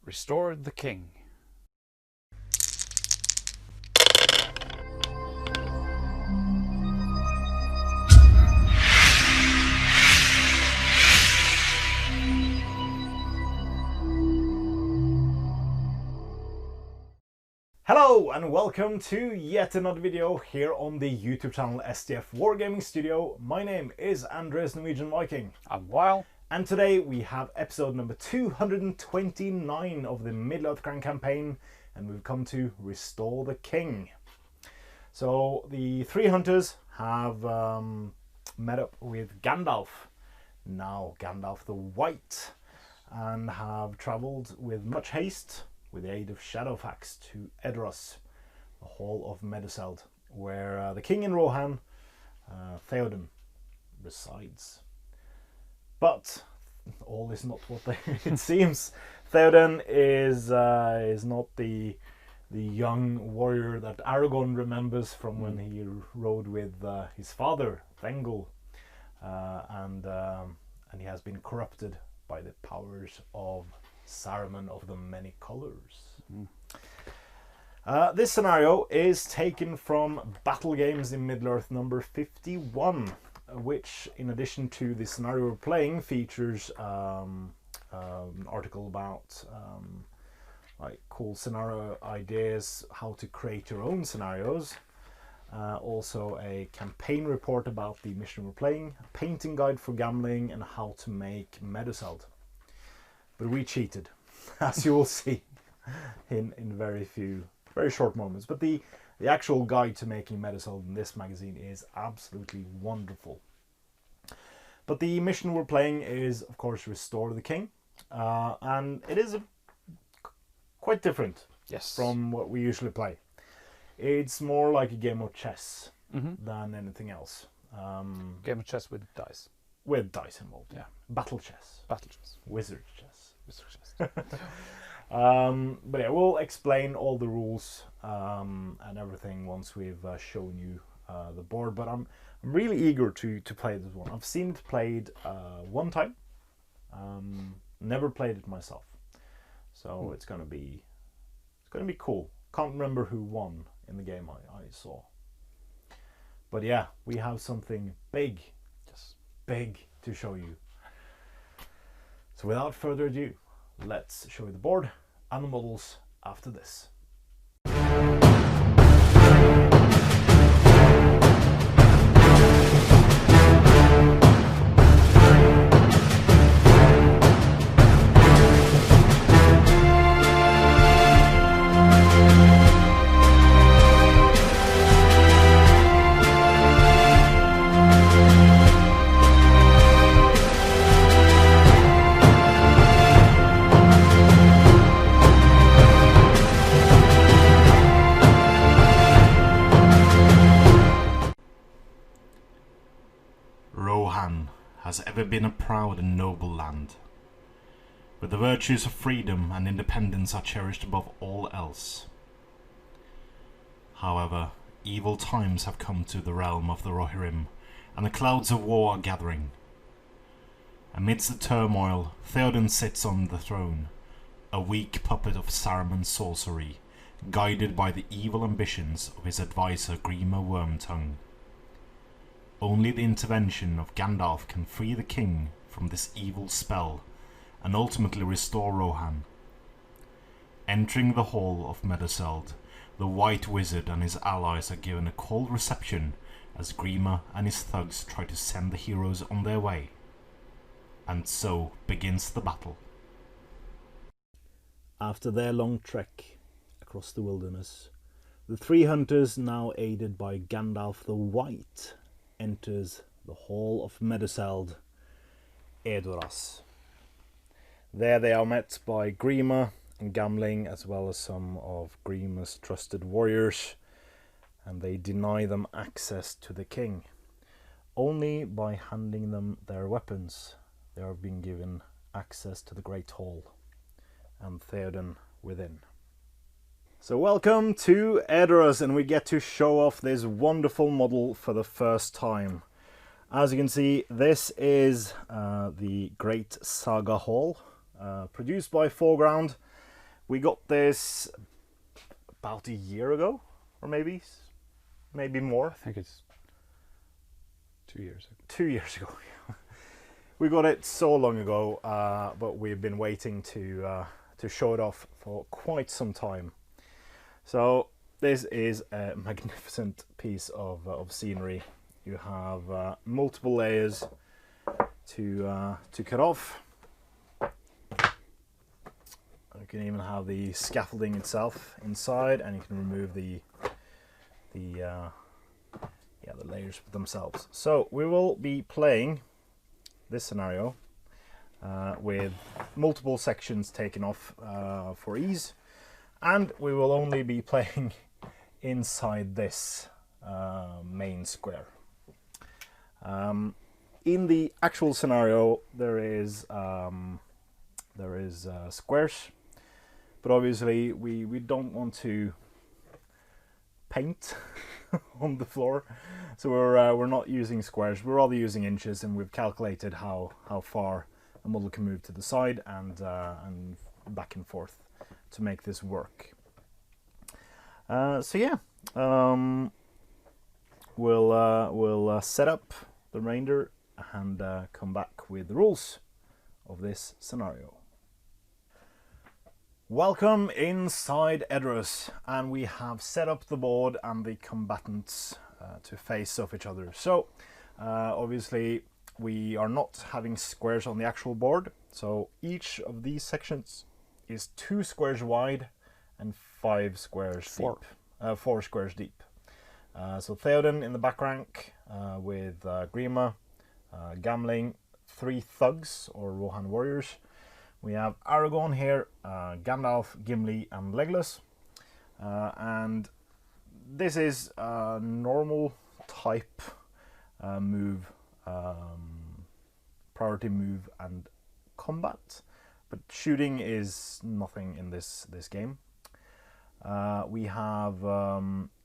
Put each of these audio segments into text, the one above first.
Restore the king. Hello and welcome to yet another video here on the YouTube channel SDF Wargaming Studio. My name is Andres Norwegian Viking. I'm Weil. And today we have episode number 229 of the Middle-earth Grand campaign, and we've come to Restore the King. So the three hunters have met up with Gandalf, now Gandalf the White, and have travelled with much haste with the aid of Shadowfax to Edoras, the Hall of Meduseld, where the king in Rohan, Theoden, resides. But all is not what it seems. Theoden is not the young warrior that Aragorn remembers from when he rode with his father Thengel, and he has been corrupted by the powers of Saruman of the Many Colors. This scenario is taken from Battle Games in Middle-earth number 51, which, in addition to the scenario we're playing, features an article about like cool scenario ideas, how to create your own scenarios, also a campaign report about the mission we're playing, a painting guide for gambling, and how to make Meduseld. But we cheated, as you will see in very short moments. But the actual guide to making Meduseld in this magazine is absolutely wonderful. But the mission we're playing is, of course, Restore the King, and it is quite different from what we usually play. It's more like a game of chess than anything else. Game of chess with dice. With dice involved, yeah. Battle chess. Battle chess. Wizard chess. Wizard chess. But yeah, we'll explain all the rules and everything once we've shown you the board. But I'm really eager to play this one. I've seen it played one time. Never played it myself, so it's gonna be cool. Can't remember who won in the game I saw. But yeah, we have something big, just big to show you. So without further ado, let's show you the board and the models after this. Rohan has ever been a proud and noble land, where the virtues of freedom and independence are cherished above all else. However, evil times have come to the realm of the Rohirrim, and the clouds of war are gathering. Amidst the turmoil, Theoden sits on the throne, a weak puppet of Saruman's sorcery, guided by the evil ambitions of his advisor Grima Wormtongue. Only the intervention of Gandalf can free the king from this evil spell and ultimately restore Rohan. Entering the Hall of Meduseld, the White Wizard and his allies are given a cold reception as Grima and his thugs try to send the heroes on their way. And so begins the battle. After their long trek across the wilderness, the three hunters, now aided by Gandalf the White, enters the Hall of Meduseld, Edoras. There they are met by Grima and Gamling, as well as some of Grima's trusted warriors, and they deny them access to the king. Only by handing them their weapons they are being given access to the Great Hall and Theoden within. So welcome to Edoras, and we get to show off this wonderful model for the first time. As you can see, this is the Great Saga Hall, produced by Foreground, We got this about a year ago, or maybe more. I think it's 2 years ago. 2 years ago. We got it so long ago, but we've been waiting to show it off for quite some time. So this is a magnificent piece of scenery. You have multiple layers to cut off. You can even have the scaffolding itself inside, and you can remove the layers themselves. So we will be playing this scenario with multiple sections taken off for ease, and we will only be playing inside this main square. In the actual scenario, there is squares, but obviously we don't want to paint on the floor, so we're not using squares. We're rather using inches, and we've calculated how far a model can move to the side and back and forth to make this work. So yeah, we'll set up the remainder and come back with the rules of this scenario. Welcome inside Edros, and we have set up the board and the combatants to face off each other. So obviously we are not having squares on the actual board, so each of these sections is 2 squares wide and 5 squares deep. 4 squares deep. So Theoden in the back rank with Grima, Gamling, 3 thugs or Rohan warriors. We have Aragorn here, Gandalf, Gimli and Legolas. And this is a normal type move, priority move and combat, but shooting is nothing in this game. We have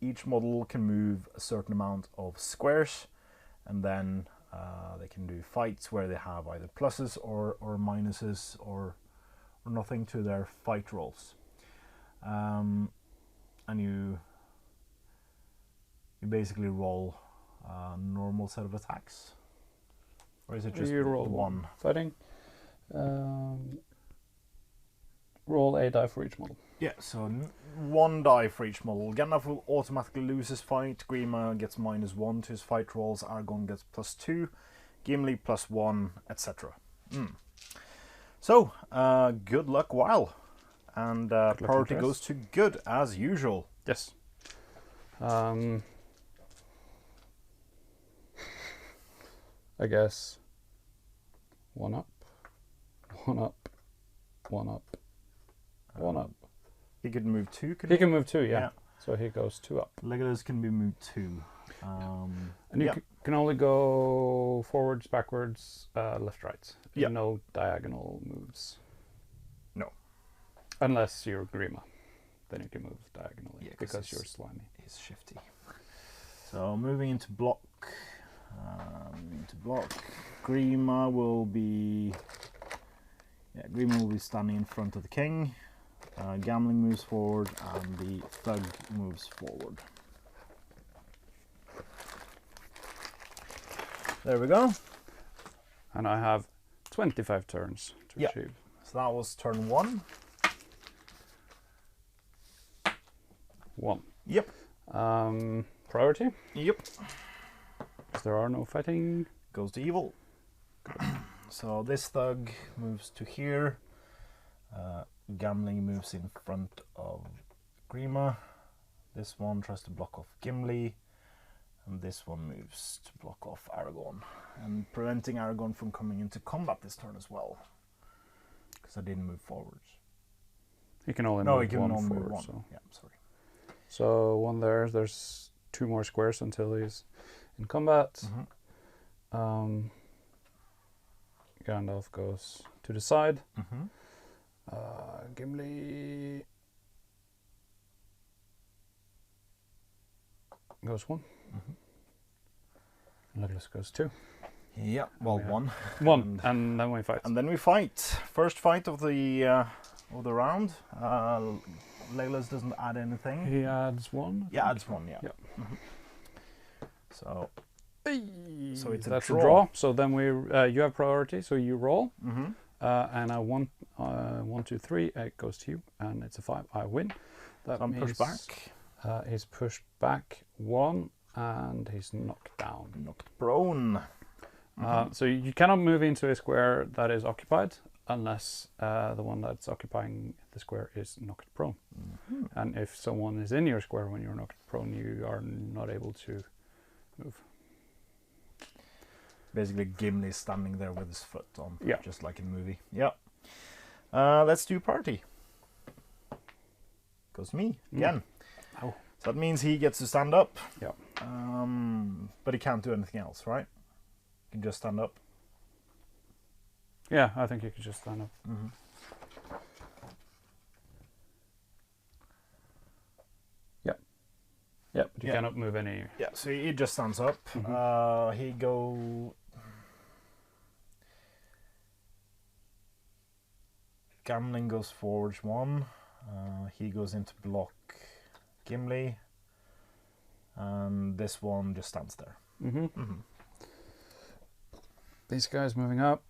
each model can move a certain amount of squares, and then they can do fights where they have either pluses or minuses or nothing to their fight rolls. And you basically roll a normal set of attacks, or is it just you roll one fighting? Roll a die for each model. Yeah, so 1 die for each model. Gandalf will automatically lose his fight. Grima gets -1 to his fight rolls. Aragorn gets +2. Gimli +1, etc. So, good luck while. And priority goes to good, as usual. Yes. I guess 1 up, 1 up, 1 up, 1 up. He could move 2, He can move 2, yeah. So he goes 2 up. Legolas can be moved 2. And you can only go forwards, backwards, left, right. Yeah. No diagonal moves. No. Unless you're Grima. Then you can move diagonally, Yeah, because you're slimy. He's shifty. So moving into block. Grima will be... Yeah, Grima will be standing in front of the king. Gamling moves forward and the thug moves forward. There we go. And I have 25 turns to achieve. So that was turn 1. 1. Yep. Priority? Yep. There are no fighting. Goes to evil. So this thug moves to here. Gamling moves in front of Grima. This one tries to block off Gimli. And this one moves to block off Aragorn. And preventing Aragorn from coming into combat this turn as well. Because I didn't move forwards. He can only No, move he can one only forward. move 1. So. Yeah, sorry. So 1 there. There's 2 more squares until he's in combat. Gandalf goes to the side. Gimli goes 1. Legolas goes 2. Yeah, well, Yeah. 1. 1, and then we fight. And then we fight. First fight of the of the round. Legolas doesn't add anything. He adds 1. Yeah, adds 1. Yeah. Yep. So it's That's a a draw. So then you have priority, so you roll. Mm-hmm. And I 1, 2, 3. It goes to you, and it's a 5. I win. That So I'm means, pushed back. He's pushed back 1, and he's knocked down. Knocked prone. So you cannot move into a square that is occupied unless the one that's occupying the square is knocked prone. Mm-hmm. And if someone is in your square when you're knocked prone, you are not able to move. Basically, Gimli standing there with his foot on, Yeah. just like in the movie. Yeah. Let's do party. Goes me again. Oh. So that means he gets to stand up. Yeah. But he can't do anything else, right? He can just stand up. Yeah, I think you could just stand up. Mm-hmm. Yeah, but you Yeah. cannot move any. Yeah, so he just stands up. He go. Gamling goes forwards 1. He goes into block Gimli. And this one just stands there. These guys moving up.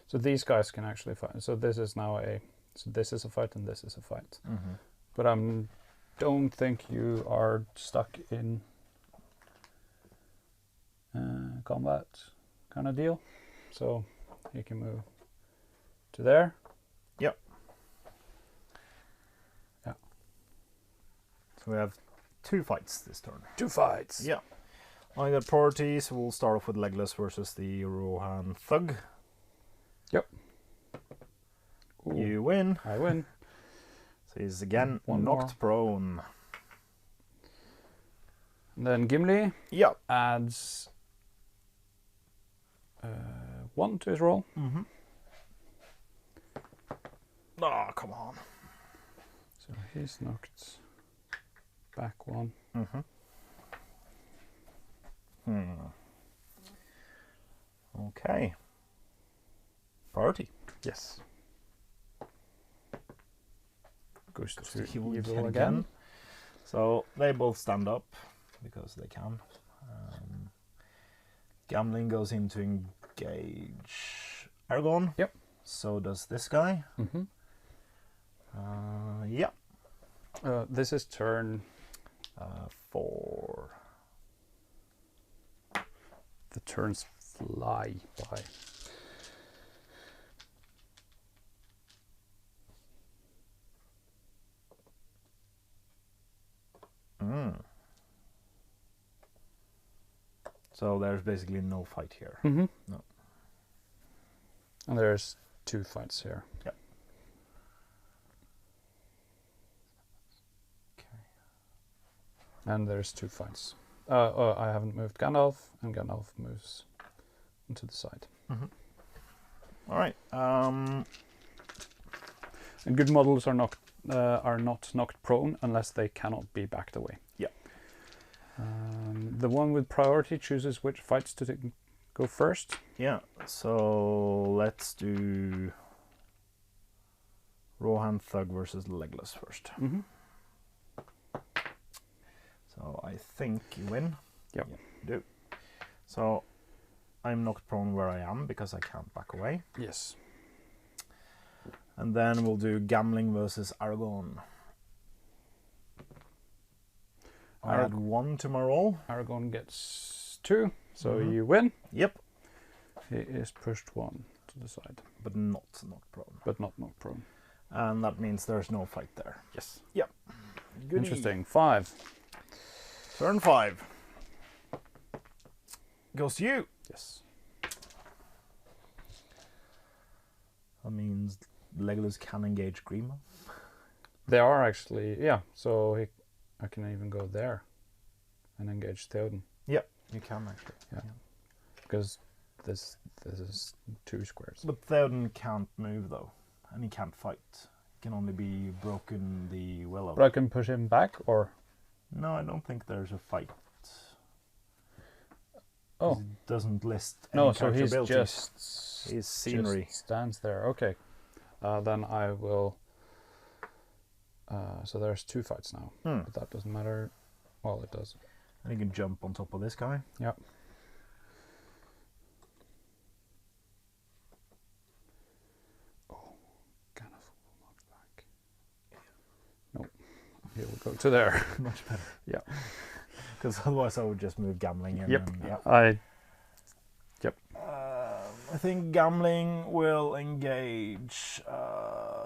So these guys can actually fight. So this is now so this is a fight and this is a fight. But I don't think you are stuck in combat kind of deal. So you can move to there. Yep. Yeah. So we have 2 fights this turn. 2 fights. Yeah. I got priority, so we'll start off with Legolas versus the Rohan Thug. Yep. Ooh, You win. I win. So he's again One knocked prone. And then Gimli Yep. adds 1 to his roll. Oh, come on. So he's knocked back 1. Okay. Priority. Yes. Goes Goes to to evil again. So they both stand up because they can. Gamling goes in to engage Aragorn. Yep. So does this guy. Yeah. This is turn 4. The turns fly by. So there's basically no fight here. No. And there's 2 fights here. Yep. Okay. And there's 2 fights. I haven't moved Gandalf, and Gandalf moves into the side. All right. And good models are not knocked prone unless they cannot be backed away. Yeah. The one with priority chooses which fights to go first. Yeah. So let's do Rohan Thug versus Legolas first. So I think you win. Yep. Yeah, you do. So I'm knocked prone where I am because I can't back away. Yes. And then we'll do Gamling versus Aragorn. I add 1 to my roll. Aragorn gets 2, so you win. Yep. He is pushed 1 to the side. But not knocked prone. But not knocked prone. And that means there's no fight there. Yes. Yep. Goodie. Interesting. 5. Turn 5. Goes to you. Yes. That means Legolas can engage Grima. They are actually, yeah. So I can even go there and engage Theoden. Yep, you can actually. Yeah. Because this is 2 squares. But Theoden can't move though, and he can't fight. He can only be broken the will of. But I can push him back, or No, I don't think there's a fight. Oh. It doesn't list any No, so character he's abilities. just He's scenery. just stands there. Okay. Then I will. So there's 2 fights now, but that doesn't matter. Well, it does. And you can jump on top of this guy. Yeah. Oh, kind of not back. No, here we go to there. Much better. Yeah. Because otherwise I would just move gambling in. Yep. And, yeah. I think gambling will engage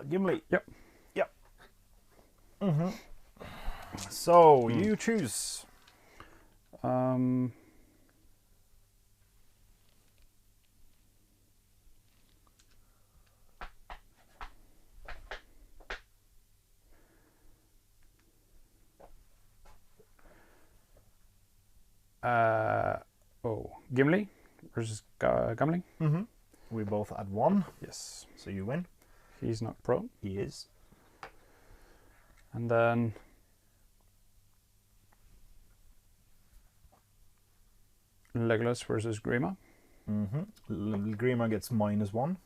Gimli. Yep. Yep. So you choose. Gimli versus Gambling. We both add 1. Yes. So you win. He's not prone. He is. And then Legolas versus Grima. Grima gets -1.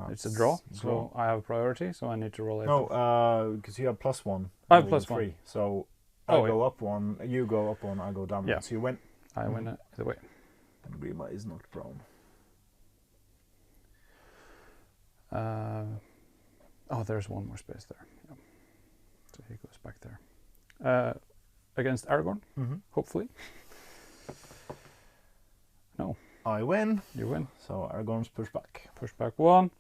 It's a draw, so I have priority, so I need to roll it. No, because you have +1. I have +1. So I go up 1, you go up 1, I go down 1. So you win. I win it either way. And Grima is not prone. Oh, there's 1 more space there. Yeah. So he goes back there. Against Aragorn, hopefully. No. I win. You win. So Aragorn's pushed back. Push back 1.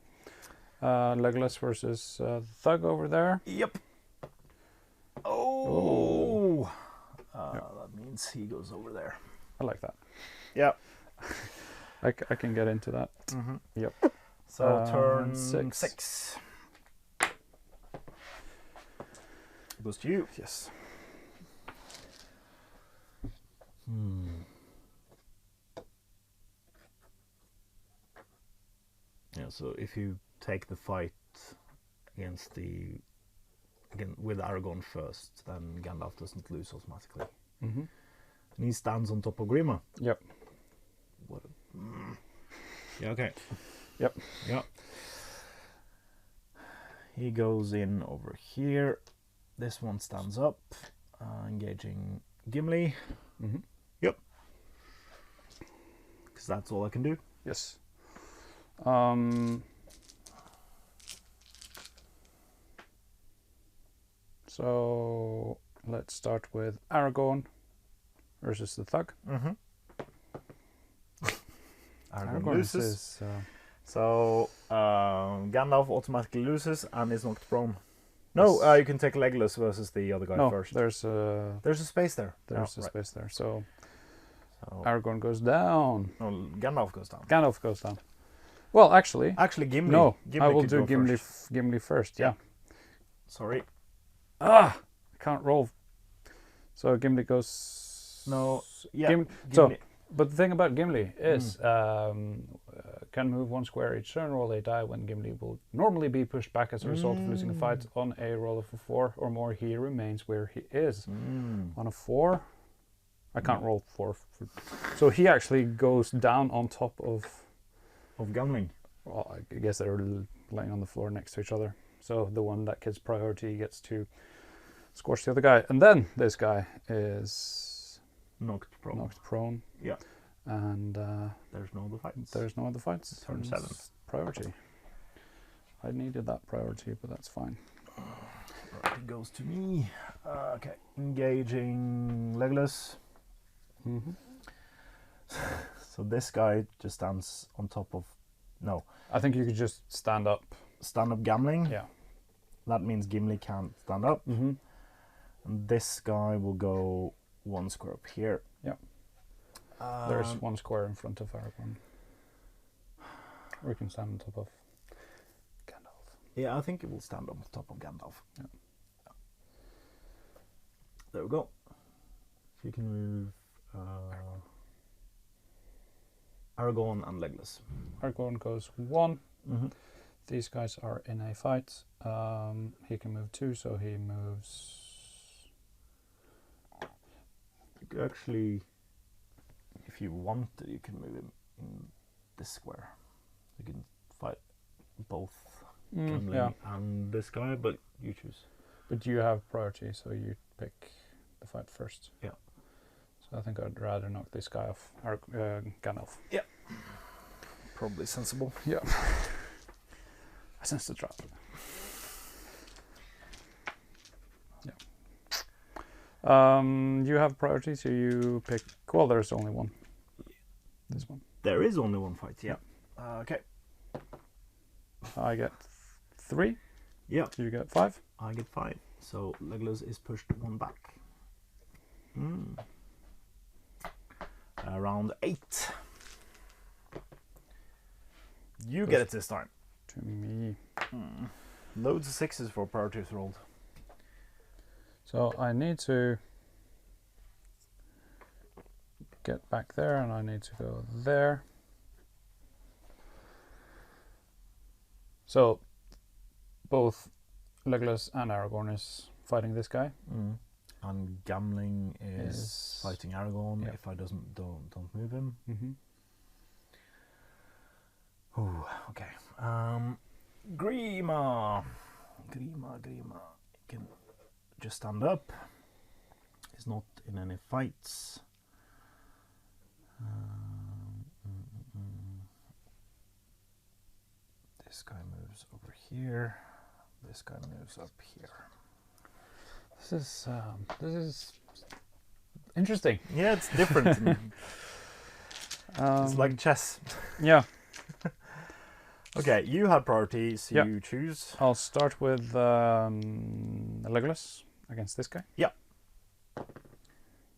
Legolas versus Thug over there. Yep. Oh. That means he goes over there. I like that. Yep. I can get into that. Yep. So turn 6. 6. Goes to you. Yes. Yeah, so if you take the fight with Aragorn first, then Gandalf doesn't lose automatically. And he stands on top of Grima. Yep. Yeah, okay. Yep. Yeah. He goes in over here. This one stands up, engaging Gimli. Yep. Because that's all I can do. Yes. So let's start with Aragorn versus the Thug. Aragorn loses. So Gandalf automatically loses and is knocked prone. No, you can take Legolas versus the other guy first. There's a space there. There's a space there. So Aragorn goes down. No, Gandalf goes down. Gandalf goes down. Well, actually, Gimli. No, Gimli I will could do go Gimli first. Yeah. Sorry. I can't roll. So Gimli goes. No. Yeah. Gimli. So, but the thing about Gimli is can move 1 square each turn, roll a die. When Gimli will normally be pushed back as a result of losing a fight on a roll of a 4 or more, he remains where he is. On a 4, I can't roll 4. So he actually goes down on top of Gambling. Well, I guess they're laying on the floor next to each other. So the one that gets priority gets to scorch the other guy. And then this guy is knocked prone. Yeah. And there's no other fights. There's no other fights. Turn 7. Priority. I needed that priority, but that's fine. It goes to me. Okay. Engaging Legolas. So this guy just stands on top of... No. I think you could just stand up. Stand up Gambling? Yeah. That means Gimli can't stand up. And this guy will go 1 square up here. Yeah. There's 1 square in front of Aragorn. Or you can stand on top of Gandalf. Yeah, I think it will stand on top of Gandalf. Yeah. There we go. So you can move Aragorn and Legolas. Aragorn goes 1. These guys are in a fight. He can move 2, so he moves... You could actually if you wanted, you can move him in this square. You can fight both Gimli and this guy, but you choose. But you have priority, so you pick the fight first. Yeah. So I think I'd rather knock this guy off, Gandalf. Yeah. Probably sensible. Yeah. I sense the trap. Yeah. You have priority, so you pick. Well, there's only one. This one. There is only one fight. Yeah. Okay. I get 3. Yeah. You get 5. I get 5. So Legolas is pushed 1 back. Round 8. You get it this time. To me. Loads of 6s for priorities rolled. So I need to get back there, and I need to go there. So both Legolas and Aragorn is fighting this guy. And Gamling is fighting Aragorn. Yeah. If I don't move him. Ooh, okay. Grima. Grima can just stand up. He's not in any fights. This guy moves over here. This guy moves up here. This is interesting. Yeah, it's different. It's like chess. Yeah. Okay, you had priority, so Yeah. you choose. I'll start with Legolas against this guy. Yeah.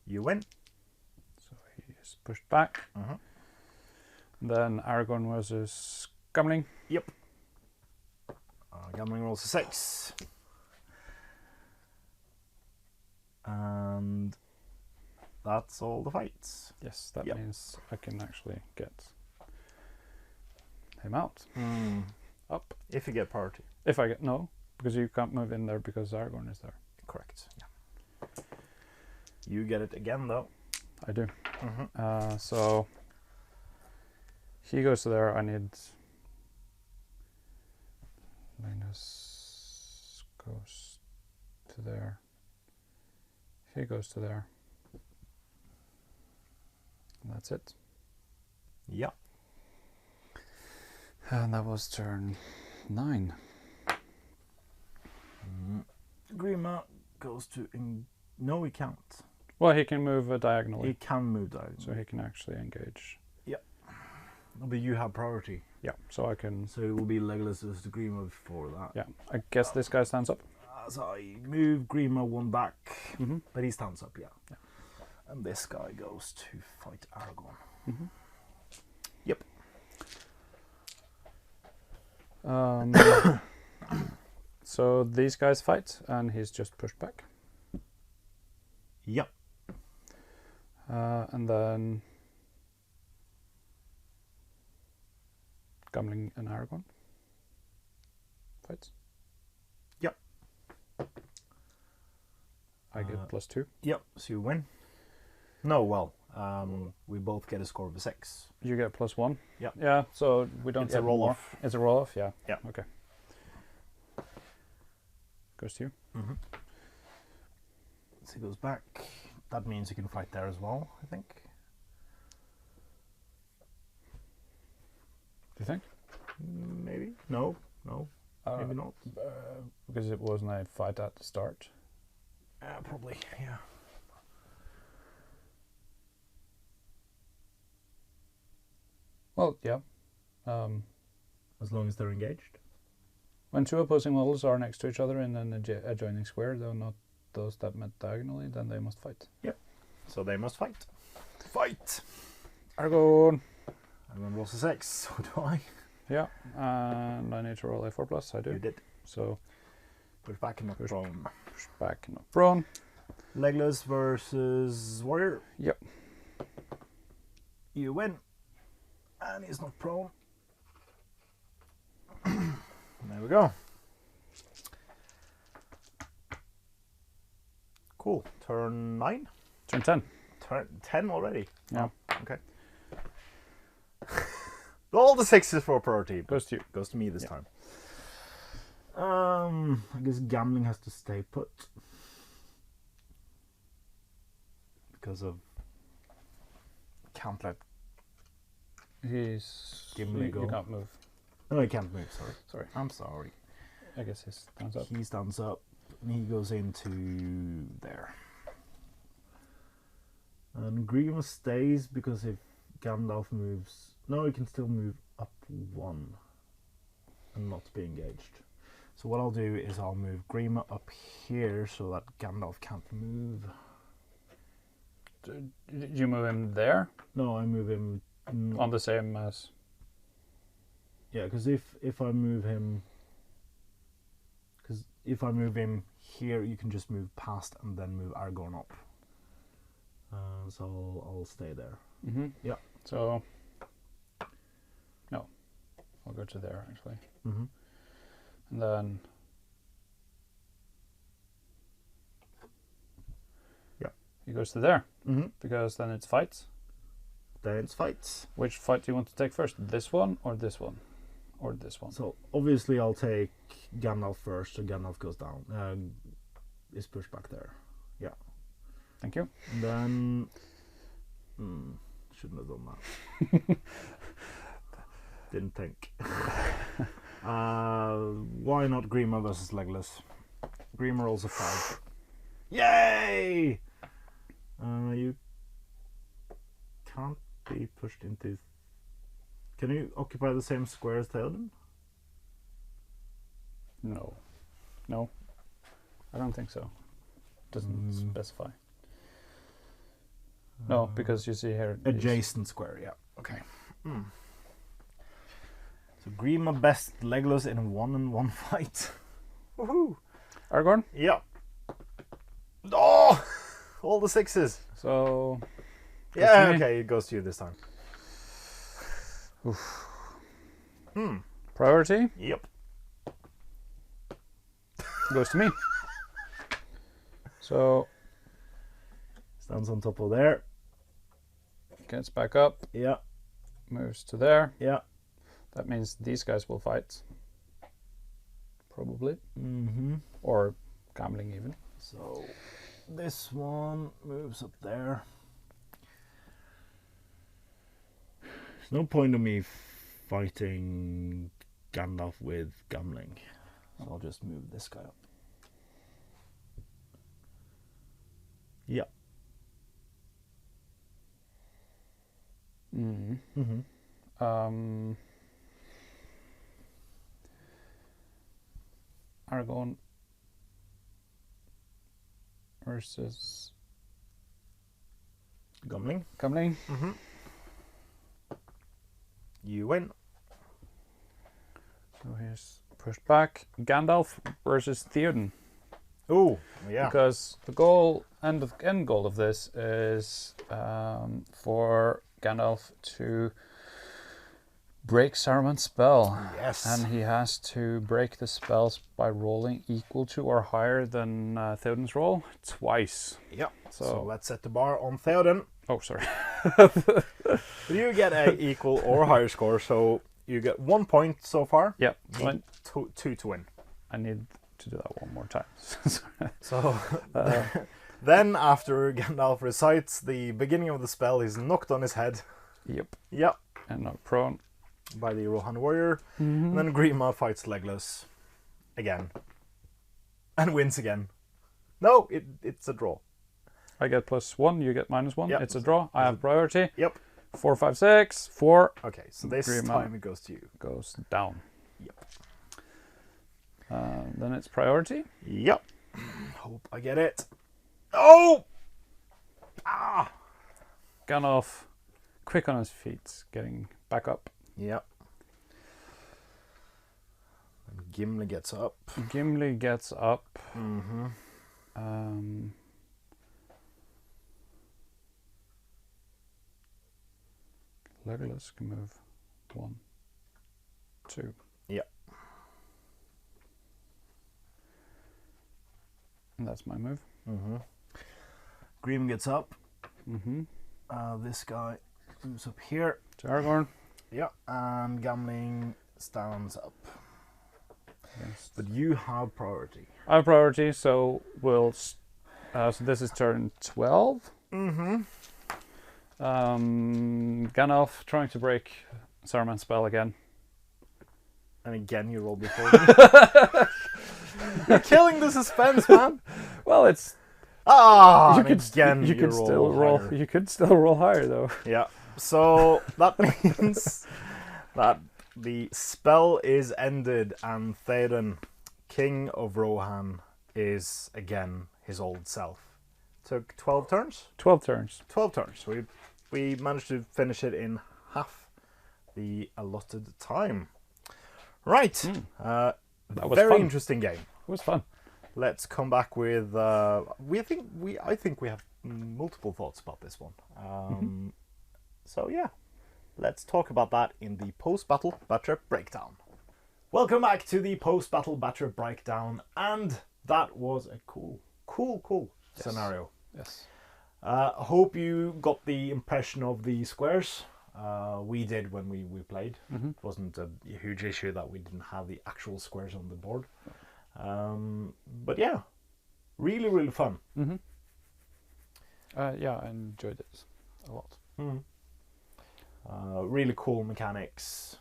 You win. So he's pushed back. Uh-huh. Then Aragorn versus Gimli. Yep. Gambling rolls a 6. And that's all the fights. Yes, that Yep. means I can actually get him out. Up. If you get priority. If I get no, because you can't move in there because Aragorn is there. Correct. Yeah. You get it again, though. I do. So he goes to there. I need. Linus goes to there. He goes to there. And that's it. Yeah. And that was turn 9. Grima goes to... No, he can't. Well, he can move diagonally. He can move down. So he can actually engage. But you have priority. Yeah, so I can... So it will be Legolas versus Grima before that. Yeah, I guess this guy stands up. So I move Grima 1 back. Mhm. But he stands up, yeah. Yeah. And this guy goes to fight Aragorn. Yep. So these guys fight, and he's just pushed back. Yep. And then Gimli and Aragorn fights. Yep. I get +2. Yep, so you win. No, well, we both get a score of a 6. You get +1. Yeah. Yeah, so we don't It's get a roll more. off. It's a roll off, yeah. Yeah. Okay. Goes to you. So he goes back. That means you can fight there as well, I think. Do you think? Maybe. No, maybe not. Because it wasn't a fight at the start. Probably, yeah. Well, yeah. As long as they're engaged. When 2 opposing models are next to each other in an adjoining square, though not those that met diagonally, then they must fight. Yep. So they must fight. Fight! Aragorn! And then rolls a 6, so do I. Yeah, and I need to roll a 4+. I do. You did. So Push back and not prone. push back and not prone. Legolas versus Warrior. Yep. You win. And he's not prone. There we go. Cool. Turn 9? Turn 10. Turn 10 already? Yeah. Oh, okay. All the 6s for priority. Goes to you. Goes to me this time. I guess gambling has to stay put. Because of... Can't let Gimli go. You can't move. No, he can't move, sorry. Sorry. I'm sorry. I guess his stands up. He stands up and he goes into there. And Grima stays because if Gandalf moves... No, he can still move up 1 and not be engaged. So what I'll do is I'll move Grima up here so that Gandalf can't move. Did you move him there? No, I move him... On the same as... Yeah, because if I move him... Because if I move him here, you can just move past and then move Aragorn up. So I'll stay there. Mm-hmm. Yeah. So... No. I'll go to there, actually. Mm-hmm. And then... Yeah. He goes to there. Mm-hmm. Because then it's fights. Then it's fights. Which fight do you want to take first? This one or this one? Or this one? So obviously I'll take Gandalf first, so Gandalf goes down. Is pushed back there. Yeah. Thank you. And then... shouldn't have done that. Didn't think. Why not Grima versus Legolas? Grima rolls a 5. Yay! You can't be pushed into... Can you occupy the same square as Theoden? No. No. I don't think so. Doesn't specify. No, because you see here... Adjacent square, yeah. Okay. So Grima best Legolas in a 1-on-1 fight. Woohoo! Aragorn? Yeah. Oh! All the 6s. So... Yeah, okay, it goes to you this time. Oof. Priority? Yep. Goes to me. So... Stands on top of there. Gets back up. Yeah. Moves to there. Yeah. That means these guys will fight. Probably. Mm-hmm. Or gambling even. So this one moves up there. There's no point in me fighting Gandalf with gambling. So I'll just move this guy up. Yeah. Aragorn versus Gambling. Gambling. You win. So here's pushed back. Gandalf versus Theoden. Oh, yeah. Because the goal end goal of this is for Gandalf to break Saruman's spell. Yes. And he has to break the spells by rolling equal to or higher than Theoden's roll twice. Yeah. So So let's set the bar on Theoden. Oh, sorry. You get a equal or higher score, so you get 1 point so far. Yep. Need two to win. I need to do that one more time. So then after Gandalf recites the beginning of the spell, he's knocked on his head. Yep. Yep. And knocked prone. By the Rohan warrior. And then Grima fights Legolas again. And wins again. No, it's a draw. I get +1, you get -1. Yep. It's a draw. I have priority. Yep. 4, 5, 6. 4 Okay, so this Grima time it goes to you. goes down. Yep. Then it's priority. Yep. Hope I get it. Oh! Ah! Gandalf, quick on his feet, getting back up. Yep. And Gimli gets up. Gimli gets up. Legolas can move 1, 2. Yep. And that's my move. Grima gets up. This guy moves up here. To Aragorn. Yeah, and gambling stands up. Yes. But you have priority. I have priority, so so this is turn 12. Mm-hmm. Gandalf trying to break Saruman's spell again. And again, you roll before me. You're killing the suspense, man. Well, it's You could still roll. higher. You could still roll higher though. Yeah. So that means that the spell is ended, and Theoden, King of Rohan, is again his old self. Took 12 turns. 12 turns. 12 turns. We managed to finish it in half the allotted time. Right. That was very fun. interesting game. It was fun. Let's come back with. I think we have multiple thoughts about this one. So yeah, let's talk about that in the post-battle battle breakdown. Welcome back to the post-battle battle breakdown, and that was a cool Yes. scenario. Yes. Hope you got the impression of the squares. We did when we played. Mm-hmm. It wasn't a huge issue that we didn't have the actual squares on the board. But yeah, really fun. Mm-hmm. Yeah, I enjoyed it a lot. Really cool mechanics.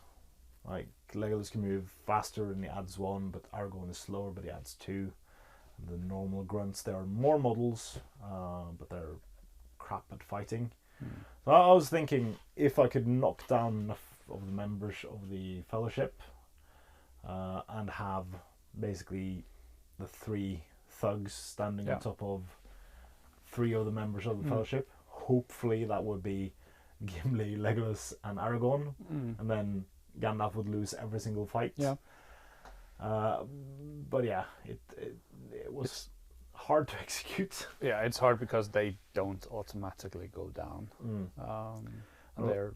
Like Legolas can move faster and he adds 1, but Aragorn is slower but he adds 2. And the normal grunts, there are more models, but they're crap at fighting. So I was thinking if I could knock down enough of the members of the Fellowship and have basically the 3 thugs standing on top of 3 of the members of the Fellowship, hopefully that would be Gimli, Legolas and Aragorn, and then Gandalf would lose every single fight. Yeah. But yeah, it was hard to execute. Yeah, it's hard because they don't automatically go down. And they're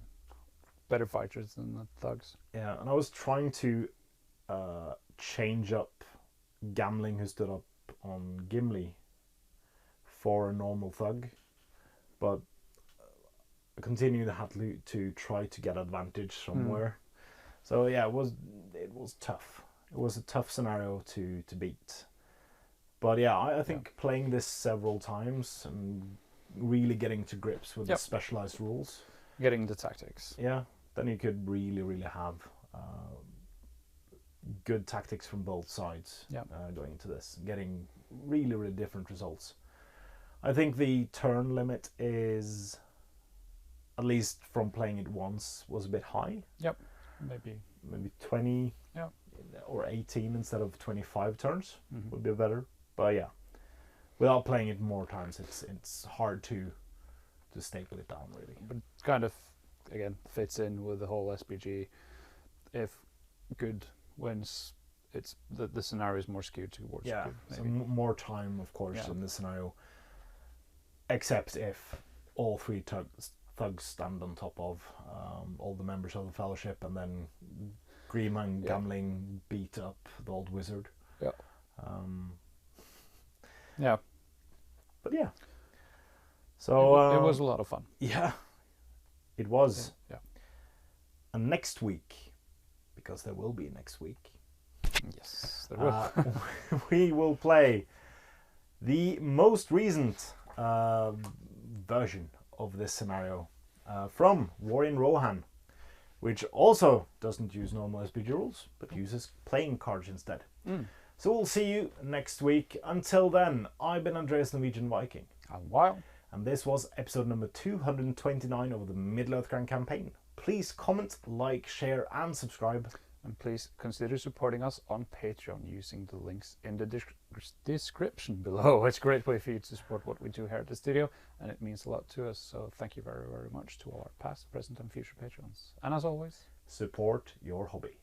better fighters than the thugs. Yeah, and I was trying to change up Gamling, who stood up on Gimli, for a normal thug, but I continued to have to try to get advantage somewhere. So yeah, it was tough. It was a tough scenario to beat. But yeah, I think playing this several times and really getting to grips with the specialized rules, getting the tactics. Yeah, then you could really have good tactics from both sides going into this, getting really different results. I think the turn limit is, at least from playing it once, was a bit high. Yep, maybe 20 or 18 instead of 25 turns would be better. But yeah, without playing it more times, it's hard to staple it down really. But it kind of again fits in with the whole SBG. If good wins, it's the scenario is more skewed towards good. So more time, of course, in this scenario. Except if all 3 thugs stand on top of all the members of the Fellowship, and then Grima and Gamling beat up the old wizard. Yeah. But yeah. So it was a lot of fun. Yeah, it was. Yeah. And next week, because there will be next week. Yes, there will. We will play the most recent version of this scenario from War in Rohan, which also doesn't use normal SBG rules, but uses playing cards instead. So we'll see you next week. Until then, I've been Andreas Norwegian Viking. And while. And this was episode number 229 of the Middle-earth Grand Campaign. Please comment, like, share and subscribe. And please consider supporting us on Patreon using the links in the description below. It's a great way for you to support what we do here at the studio, and it means a lot to us. So thank you very much to all our past, present and future patrons. And as always, support your hobby.